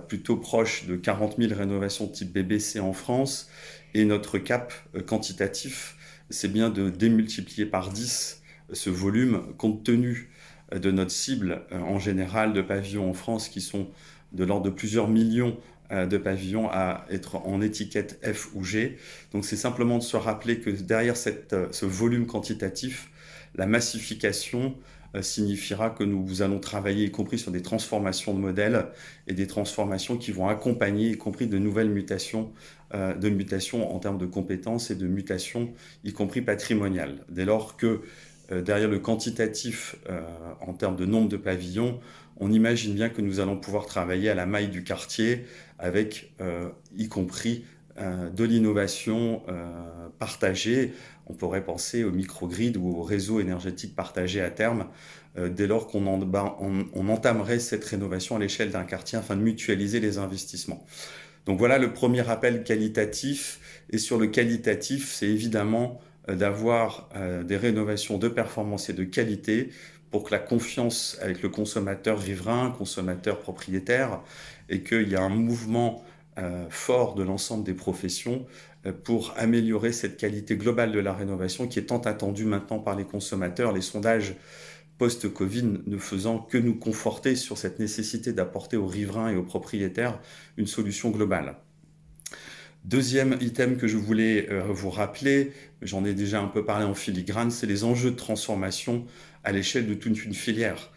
plutôt proche de 40 000 rénovations type BBC en France, et notre cap quantitatif, c'est bien de démultiplier par 10 ce volume, compte tenu de notre cible en général de pavillons en France qui sont de l'ordre de plusieurs millions de pavillons à être en étiquette F ou G. Donc c'est simplement de se rappeler que derrière ce volume quantitatif, la massification signifiera que nous allons travailler, y compris sur des transformations de modèles et des transformations qui vont accompagner, y compris de nouvelles mutations, en termes de compétences et de mutations, y compris patrimoniales. Dès lors que derrière le quantitatif, en termes de nombre de pavillons, on imagine bien que nous allons pouvoir travailler à la maille du quartier avec, y compris, de l'innovation partagée. On pourrait penser au microgrid ou au réseau énergétique partagé à terme, dès lors qu'on entamerait cette rénovation à l'échelle d'un quartier afin de mutualiser les investissements. Donc voilà le premier rappel qualitatif. Et sur le qualitatif, c'est évidemment d'avoir des rénovations de performance et de qualité pour que la confiance avec le consommateur riverain, consommateur propriétaire, et qu'il y a un mouvement fort de l'ensemble des professions pour améliorer cette qualité globale de la rénovation qui est tant attendue maintenant par les consommateurs. Les sondages post-Covid ne faisant que nous conforter sur cette nécessité d'apporter aux riverains et aux propriétaires une solution globale. Deuxième item que je voulais vous rappeler, j'en ai déjà un peu parlé en filigrane, c'est les enjeux de transformation à l'échelle de toute une filière.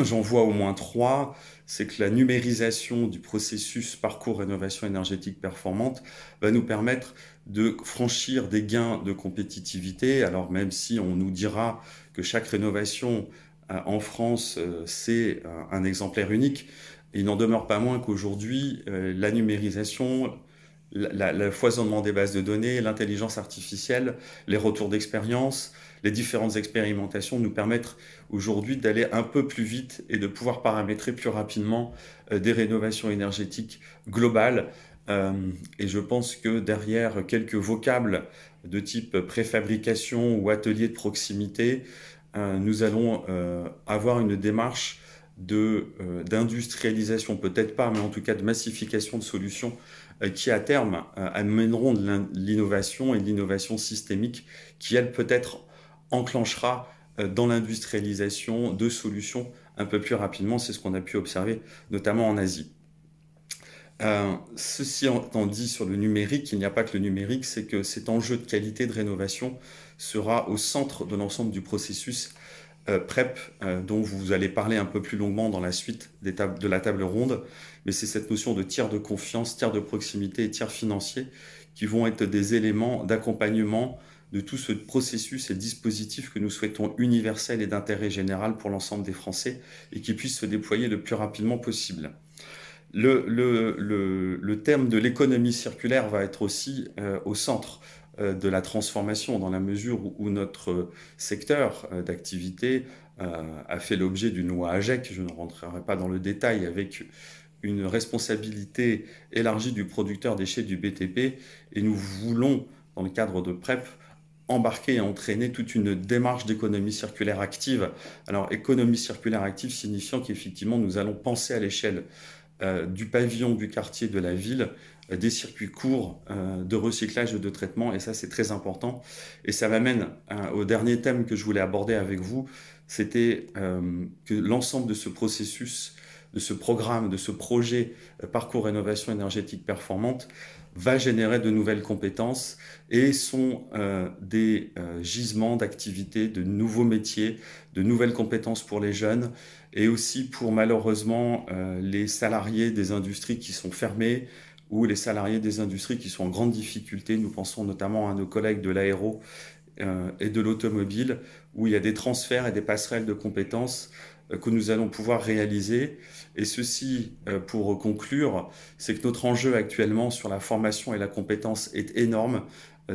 J'en vois au moins 3. C'est que la numérisation du processus parcours rénovation énergétique performante va nous permettre de franchir des gains de compétitivité. Alors même si on nous dira que chaque rénovation en France, c'est un exemplaire unique, il n'en demeure pas moins qu'aujourd'hui, la numérisation le foisonnement des bases de données, l'intelligence artificielle, les retours d'expérience, les différentes expérimentations nous permettent aujourd'hui d'aller un peu plus vite et de pouvoir paramétrer plus rapidement des rénovations énergétiques globales. Et je pense que derrière quelques vocables de type préfabrication ou atelier de proximité, nous allons avoir une démarche d'industrialisation, peut-être pas, mais en tout cas de massification de solutions qui à terme amèneront de l'innovation et de l'innovation systémique qui, elle, peut-être enclenchera dans l'industrialisation de solutions un peu plus rapidement. C'est ce qu'on a pu observer notamment en Asie. Ceci étant dit sur le numérique, il n'y a pas que le numérique, c'est que cet enjeu de qualité de rénovation sera au centre de l'ensemble du processus PREP, dont vous allez parler un peu plus longuement dans la suite de la table ronde. Mais c'est cette notion de tiers de confiance, tiers de proximité et tiers financier qui vont être des éléments d'accompagnement de tout ce processus et dispositif que nous souhaitons universel et d'intérêt général pour l'ensemble des Français et qui puisse se déployer le plus rapidement possible. Le terme de l'économie circulaire va être aussi au centre de la transformation dans la mesure où notre secteur d'activité a fait l'objet d'une loi AGEC. Je ne rentrerai pas dans le détail, avec une responsabilité élargie du producteur déchets du BTP, et nous voulons, dans le cadre de PREP, embarquer et entraîner toute une démarche d'économie circulaire active. Alors, économie circulaire active signifiant qu'effectivement, nous allons penser à l'échelle du pavillon, du quartier, de la ville, des circuits courts de recyclage et de traitement, et ça c'est très important. Et ça m'amène au dernier thème que je voulais aborder avec vous, c'était que l'ensemble de ce processus, de ce programme, de ce projet Parcours Rénovation Énergétique Performante va générer de nouvelles compétences et sont des gisements d'activités, de nouveaux métiers, de nouvelles compétences pour les jeunes, et aussi pour malheureusement les salariés des industries qui sont fermées ou les salariés des industries qui sont en grande difficulté. Nous pensons notamment à nos collègues de l'aéro et de l'automobile, où il y a des transferts et des passerelles de compétences que nous allons pouvoir réaliser. Et ceci, pour conclure, c'est que notre enjeu actuellement sur la formation et la compétence est énorme.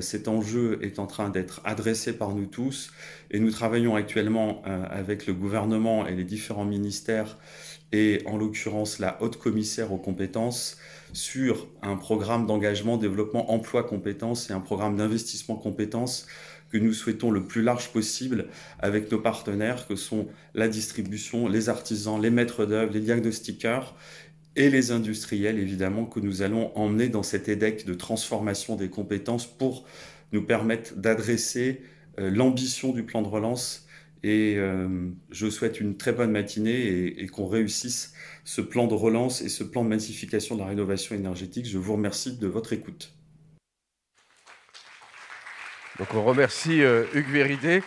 Cet enjeu est en train d'être adressé par nous tous et nous travaillons actuellement avec le gouvernement et les différents ministères et en l'occurrence la haute commissaire aux compétences sur un programme d'engagement, développement, emploi, compétences et un programme d'investissement compétences que nous souhaitons le plus large possible avec nos partenaires que sont la distribution, les artisans, les maîtres d'œuvre, les diagnostiqueurs et les industriels, évidemment, que nous allons emmener dans cet EDEC de transformation des compétences pour nous permettre d'adresser l'ambition du plan de relance. Et je souhaite une très bonne matinée et qu'on réussisse ce plan de relance et ce plan de massification de la rénovation énergétique. Je vous remercie de votre écoute. Donc on remercie Hugues Véridé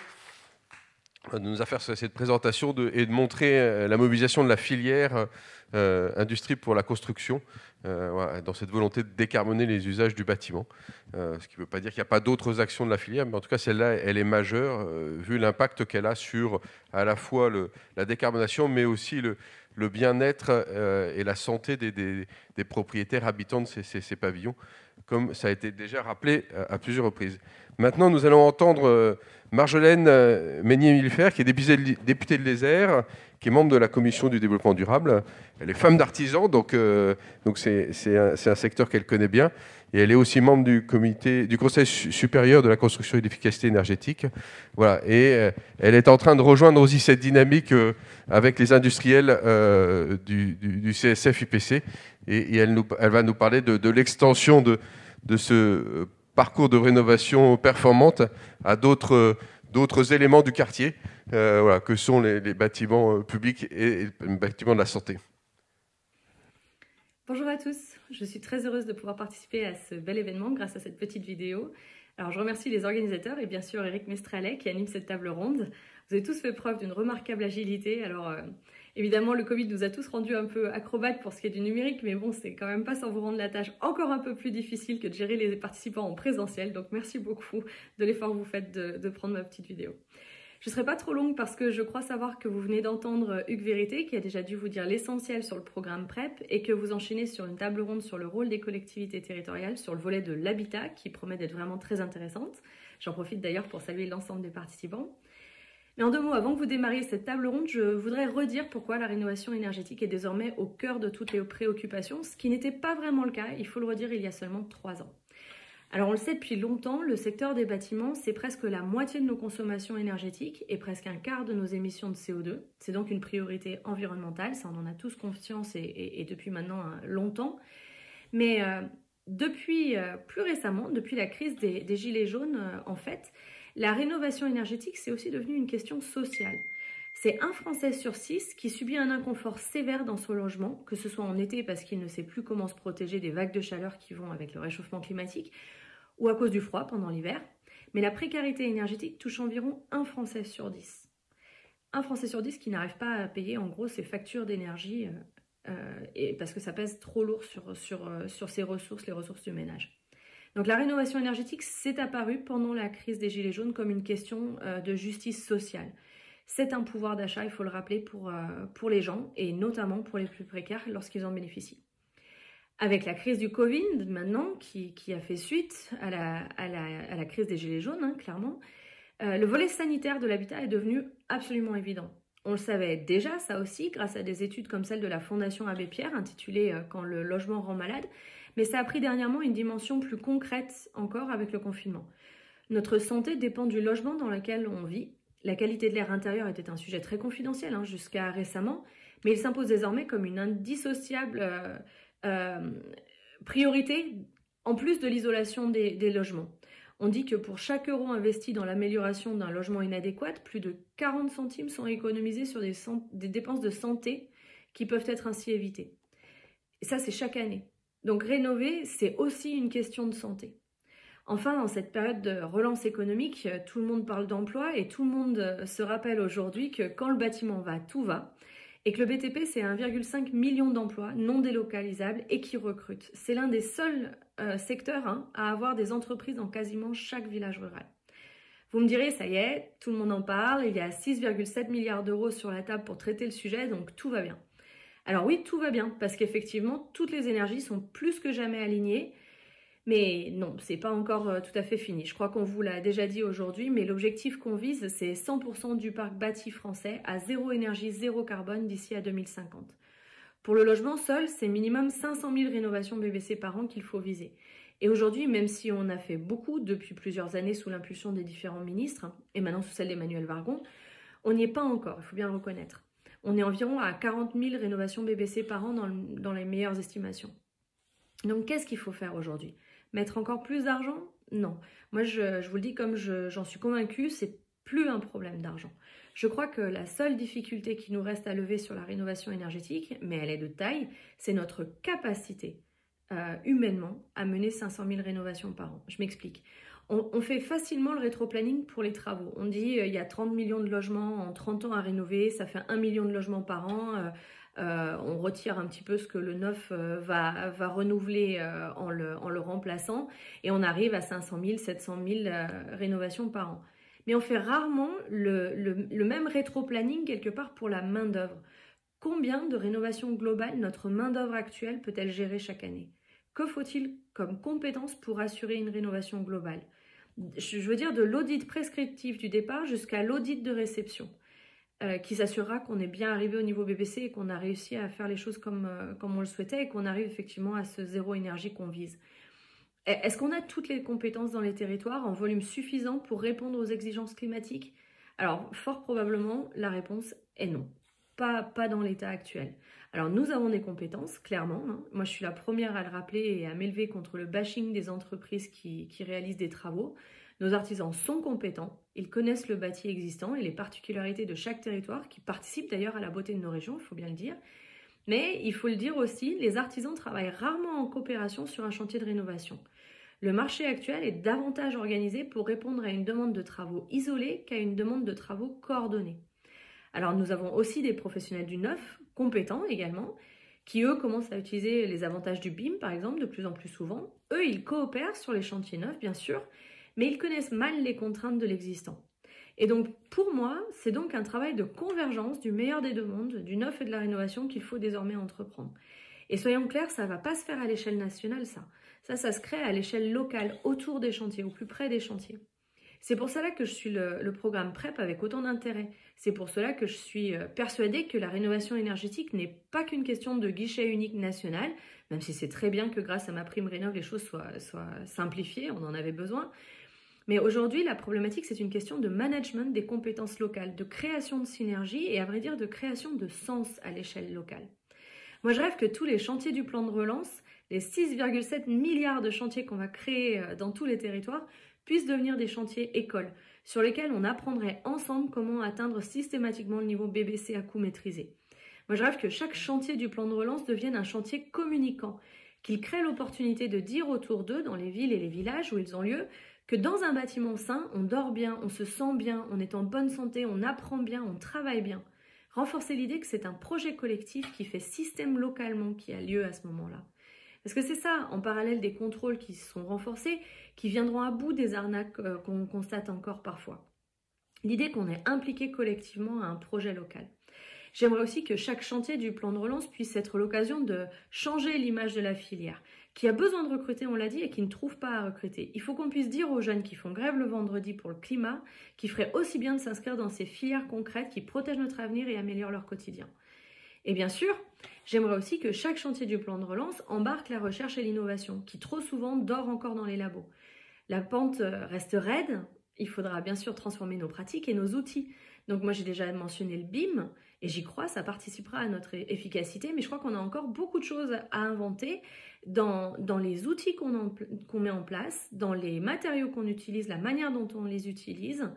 de nous faire cette présentation et de montrer la mobilisation de la filière industrie pour la construction voilà, dans cette volonté de décarboner les usages du bâtiment. Ce qui ne veut pas dire qu'il n'y a pas d'autres actions de la filière, mais en tout cas celle-là, elle est majeure vu l'impact qu'elle a sur à la fois la décarbonation, mais aussi le bien-être et la santé des propriétaires habitants de ces pavillons, comme ça a été déjà rappelé à plusieurs reprises. Maintenant, nous allons entendre Marjolaine Meignier-Villefert, qui est députée de l'Isère, qui est membre de la Commission du développement durable. Elle est femme d'artisan, donc c'est un secteur qu'elle connaît bien. Et elle est aussi membre du Conseil supérieur de la construction et de l'efficacité énergétique. Voilà. Et elle est en train de rejoindre aussi cette dynamique avec les industriels du CSF-IPC. Et elle va nous parler de l'extension de ce parcours de rénovation performante à d'autres éléments du quartier, voilà, que sont les bâtiments publics et les bâtiments de la santé. Bonjour à tous, je suis très heureuse de pouvoir participer à ce bel événement grâce à cette petite vidéo. Alors je remercie les organisateurs et bien sûr Eric Mestralet qui anime cette table ronde. Vous avez tous fait preuve d'une remarquable agilité. Alors évidemment le Covid nous a tous rendus un peu acrobates pour ce qui est du numérique, mais bon, c'est quand même pas sans vous rendre la tâche encore un peu plus difficile que de gérer les participants en présentiel. Donc merci beaucoup de l'effort que vous faites de prendre ma petite vidéo. Je ne serai pas trop longue parce que je crois savoir que vous venez d'entendre Hugues Vérité qui a déjà dû vous dire l'essentiel sur le programme PREP et que vous enchaînez sur une table ronde sur le rôle des collectivités territoriales sur le volet de l'habitat qui promet d'être vraiment très intéressante. J'en profite d'ailleurs pour saluer l'ensemble des participants. Mais en 2 mots, avant que vous démarriez cette table ronde, je voudrais redire pourquoi la rénovation énergétique est désormais au cœur de toutes les préoccupations, ce qui n'était pas vraiment le cas, il faut le redire, il y a seulement 3 ans. Alors on le sait depuis longtemps, le secteur des bâtiments, c'est presque la moitié de nos consommations énergétiques et presque un quart de nos émissions de CO2. C'est donc une priorité environnementale, ça on en a tous conscience et depuis maintenant longtemps. Mais depuis plus récemment, depuis la crise des Gilets jaunes, en fait, la rénovation énergétique, c'est aussi devenu une question sociale. C'est 1 Français sur 6 qui subit un inconfort sévère dans son logement, que ce soit en été parce qu'il ne sait plus comment se protéger des vagues de chaleur qui vont avec le réchauffement climatique, ou à cause du froid pendant l'hiver. Mais la précarité énergétique touche environ 1 Français sur 10. 1 Français sur 10 qui n'arrive pas à payer en gros ses factures d'énergie parce que ça pèse trop lourd sur ses ressources, les ressources du ménage. Donc la rénovation énergétique s'est apparue pendant la crise des Gilets jaunes comme une question de justice sociale. C'est un pouvoir d'achat, il faut le rappeler, pour les gens et notamment pour les plus précaires lorsqu'ils en bénéficient. Avec la crise du Covid maintenant, qui a fait suite à la crise des Gilets jaunes, clairement, le volet sanitaire de l'habitat est devenu absolument évident. On le savait déjà, ça aussi, grâce à des études comme celle de la Fondation Abbé Pierre, intitulée « Quand le logement rend malade », mais ça a pris dernièrement une dimension plus concrète encore avec le confinement. Notre santé dépend du logement dans lequel on vit. La qualité de l'air intérieur était un sujet très confidentiel jusqu'à récemment, mais il s'impose désormais comme une indissociable priorité en plus de l'isolation des logements. On dit que pour chaque euro investi dans l'amélioration d'un logement inadéquat, plus de 40 centimes sont économisés sur des dépenses de santé qui peuvent être ainsi évitées. Et ça, c'est chaque année. Donc rénover, c'est aussi une question de santé. Enfin, dans cette période de relance économique, tout le monde parle d'emploi et tout le monde se rappelle aujourd'hui que quand le bâtiment va, tout va. Et que le BTP, c'est 1,5 million d'emplois non délocalisables et qui recrutent. C'est l'un des seuls secteurs à avoir des entreprises dans quasiment chaque village rural. Vous me direz, ça y est, tout le monde en parle, il y a 6,7 milliards d'euros sur la table pour traiter le sujet, donc tout va bien. Alors oui, tout va bien, parce qu'effectivement, toutes les énergies sont plus que jamais alignées, mais non, c'est pas encore tout à fait fini. Je crois qu'on vous l'a déjà dit aujourd'hui, mais l'objectif qu'on vise, c'est 100% du parc bâti français à zéro énergie, zéro carbone d'ici à 2050. Pour le logement seul, c'est minimum 500 000 rénovations BBC par an qu'il faut viser. Et aujourd'hui, même si on a fait beaucoup depuis plusieurs années sous l'impulsion des différents ministres, et maintenant sous celle d'Emmanuel Vargon, on n'y est pas encore, il faut bien le reconnaître. On est environ à 40 000 rénovations BBC par an dans les meilleures estimations. Donc qu'est-ce qu'il faut faire aujourd'hui ? Mettre encore plus d'argent ? Non. Moi, je vous le dis comme j'en suis convaincue, c'est plus un problème d'argent. Je crois que la seule difficulté qui nous reste à lever sur la rénovation énergétique, mais elle est de taille, c'est notre capacité humainement à mener 500 000 rénovations par an. Je m'explique. On fait facilement le rétroplanning pour les travaux. On dit il y a 30 millions de logements en 30 ans à rénover, ça fait 1 million de logements par an. On retire un petit peu ce que le neuf va renouveler en le remplaçant et on arrive à 500 000, 700 000 rénovations par an. Mais on fait rarement le même rétro-planning quelque part pour la main-d'œuvre. Combien de rénovations globales notre main-d'œuvre actuelle peut-elle gérer chaque année ? Que faut-il comme compétence pour assurer une rénovation globale ? Je veux dire de l'audit prescriptif du départ jusqu'à l'audit de réception. Qui s'assurera qu'on est bien arrivé au niveau BBC et qu'on a réussi à faire les choses comme on le souhaitait et qu'on arrive effectivement à ce zéro énergie qu'on vise. Est-ce qu'on a toutes les compétences dans les territoires en volume suffisant pour répondre aux exigences climatiques ? Alors, fort probablement, la réponse est non. Pas dans l'état actuel. Alors, nous avons des compétences, clairement. Moi, je suis la première à le rappeler et à m'élever contre le bashing des entreprises qui réalisent des travaux. Nos artisans sont compétents, ils connaissent le bâti existant et les particularités de chaque territoire, qui participent d'ailleurs à la beauté de nos régions, il faut bien le dire. Mais il faut le dire aussi, les artisans travaillent rarement en coopération sur un chantier de rénovation. Le marché actuel est davantage organisé pour répondre à une demande de travaux isolés qu'à une demande de travaux coordonnés. Alors nous avons aussi des professionnels du neuf, compétents également, qui eux commencent à utiliser les avantages du BIM par exemple de plus en plus souvent. Eux, ils coopèrent sur les chantiers neufs bien sûr, mais ils connaissent mal les contraintes de l'existant. Et donc, pour moi, c'est donc un travail de convergence du meilleur des deux mondes, du neuf et de la rénovation qu'il faut désormais entreprendre. Et soyons clairs, ça ne va pas se faire à l'échelle nationale, ça. Ça se crée à l'échelle locale, autour des chantiers, au plus près des chantiers. C'est pour cela que je suis le programme PREP avec autant d'intérêt. C'est pour cela que je suis persuadée que la rénovation énergétique n'est pas qu'une question de guichet unique national, même si c'est très bien que grâce à MaPrimeRénov', les choses soient simplifiées, on en avait besoin. Mais aujourd'hui, la problématique, c'est une question de management des compétences locales, de création de synergie et à vrai dire de création de sens à l'échelle locale. Moi, je rêve que tous les chantiers du plan de relance, les 6,7 milliards de chantiers qu'on va créer dans tous les territoires, puissent devenir des chantiers écoles, sur lesquels on apprendrait ensemble comment atteindre systématiquement le niveau BBC à coût maîtrisé. Moi, je rêve que chaque chantier du plan de relance devienne un chantier communicant, qu'il crée l'opportunité de dire autour d'eux, dans les villes et les villages où ils ont lieu, que dans un bâtiment sain, on dort bien, on se sent bien, on est en bonne santé, on apprend bien, on travaille bien. Renforcer l'idée que c'est un projet collectif qui fait système localement qui a lieu à ce moment-là. Parce que c'est ça, en parallèle des contrôles qui sont renforcés, qui viendront à bout des arnaques qu'on constate encore parfois. L'idée qu'on est impliqué collectivement à un projet local. J'aimerais aussi que chaque chantier du plan de relance puisse être l'occasion de changer l'image de la filière, qui a besoin de recruter, on l'a dit, et qui ne trouve pas à recruter. Il faut qu'on puisse dire aux jeunes qui font grève le vendredi pour le climat, qu'ils feraient aussi bien de s'inscrire dans ces filières concrètes qui protègent notre avenir et améliorent leur quotidien. Et bien sûr, j'aimerais aussi que chaque chantier du plan de relance embarque la recherche et l'innovation, qui trop souvent dort encore dans les labos. La pente reste raide, il faudra bien sûr transformer nos pratiques et nos outils. Donc moi j'ai déjà mentionné le BIM, et j'y crois, ça participera à notre efficacité, mais je crois qu'on a encore beaucoup de choses à inventer dans les outils qu'on met en place, dans les matériaux qu'on utilise, la manière dont on les utilise.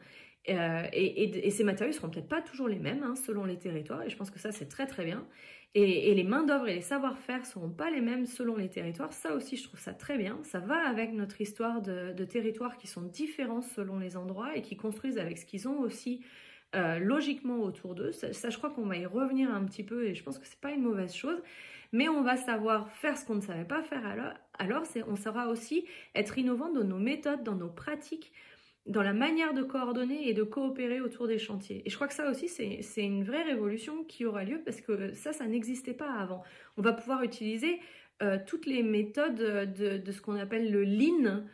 Et ces matériaux ne seront peut-être pas toujours les mêmes selon les territoires, et je pense que ça c'est très très bien. Et les mains-d'œuvre et les savoir-faire ne seront pas les mêmes selon les territoires. Ça aussi, je trouve ça très bien. Ça va avec notre histoire de territoires qui sont différents selon les endroits et qui construisent avec ce qu'ils ont aussi logiquement autour d'eux. Ça, je crois qu'on va y revenir un petit peu et je pense que c'est pas une mauvaise chose. Mais on va savoir faire ce qu'on ne savait pas faire alors on saura aussi être innovant dans nos méthodes, dans nos pratiques, dans la manière de coordonner et de coopérer autour des chantiers. Et je crois que ça aussi, c'est une vraie révolution qui aura lieu parce que ça n'existait pas avant. On va pouvoir utiliser toutes les méthodes de ce qu'on appelle le lean,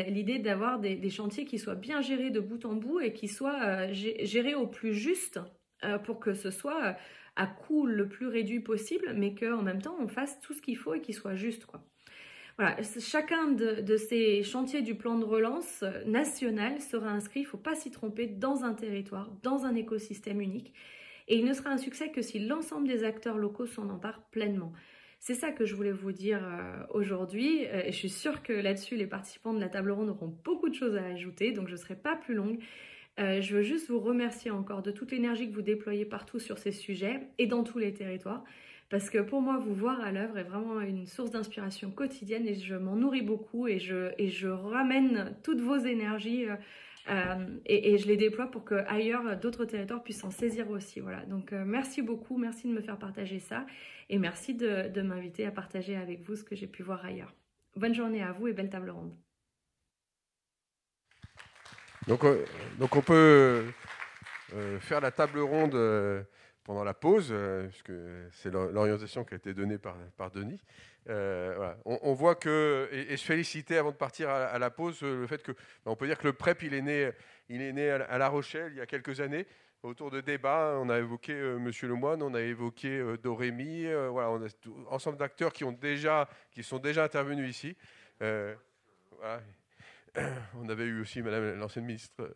l'idée d'avoir des chantiers qui soient bien gérés de bout en bout et qui soient gérés au plus juste pour que ce soit à coût le plus réduit possible, mais qu'en même temps, on fasse tout ce qu'il faut et qu'il soit juste, quoi. Voilà, chacun de ces chantiers du plan de relance national sera inscrit, il ne faut pas s'y tromper, dans un territoire, dans un écosystème unique. Et il ne sera un succès que si l'ensemble des acteurs locaux s'en emparent pleinement. C'est ça que je voulais vous dire aujourd'hui. Et je suis sûre que là-dessus, les participants de la table ronde auront beaucoup de choses à ajouter, donc je ne serai pas plus longue. Je veux juste vous remercier encore de toute l'énergie que vous déployez partout sur ces sujets et dans tous les territoires. Parce que pour moi, vous voir à l'œuvre est vraiment une source d'inspiration quotidienne et je m'en nourris beaucoup et je ramène toutes vos énergies et je les déploie pour que ailleurs d'autres territoires puissent s'en saisir aussi. Voilà. Donc merci beaucoup, merci de me faire partager ça et merci de m'inviter à partager avec vous ce que j'ai pu voir ailleurs. Bonne journée à vous et belle table ronde. Donc on peut faire la table ronde pendant la pause, puisque c'est l'orientation qui a été donnée par Denis. Voilà. On voit que, et je félicitais avant de partir à la pause, le fait que, on peut dire que le PREP, il est né à La Rochelle il y a quelques années, autour de débats. On a évoqué Monsieur Lemoine, on a évoqué Dorémy, voilà, on a ensemble d'acteurs qui sont déjà intervenus ici. Voilà. On avait eu aussi Madame l'ancienne ministre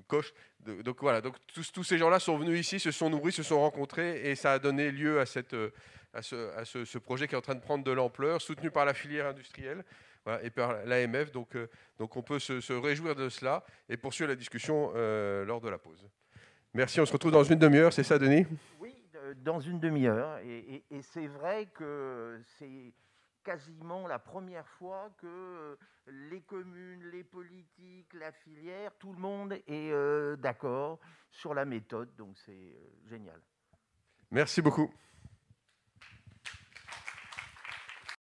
Coche. Donc voilà, donc tous ces gens-là sont venus ici, se sont nourris, se sont rencontrés, et ça a donné lieu à ce projet qui est en train de prendre de l'ampleur, soutenu par la filière industrielle, voilà, et par l'AMF. Donc on peut se réjouir de cela et poursuivre la discussion lors de la pause. Merci, on se retrouve dans une demi-heure, c'est ça, Denis ? Oui, dans une demi-heure. Et c'est vrai que c'est quasiment la première fois que les communes, les politiques, la filière, tout le monde est d'accord sur la méthode, donc c'est génial. Merci beaucoup.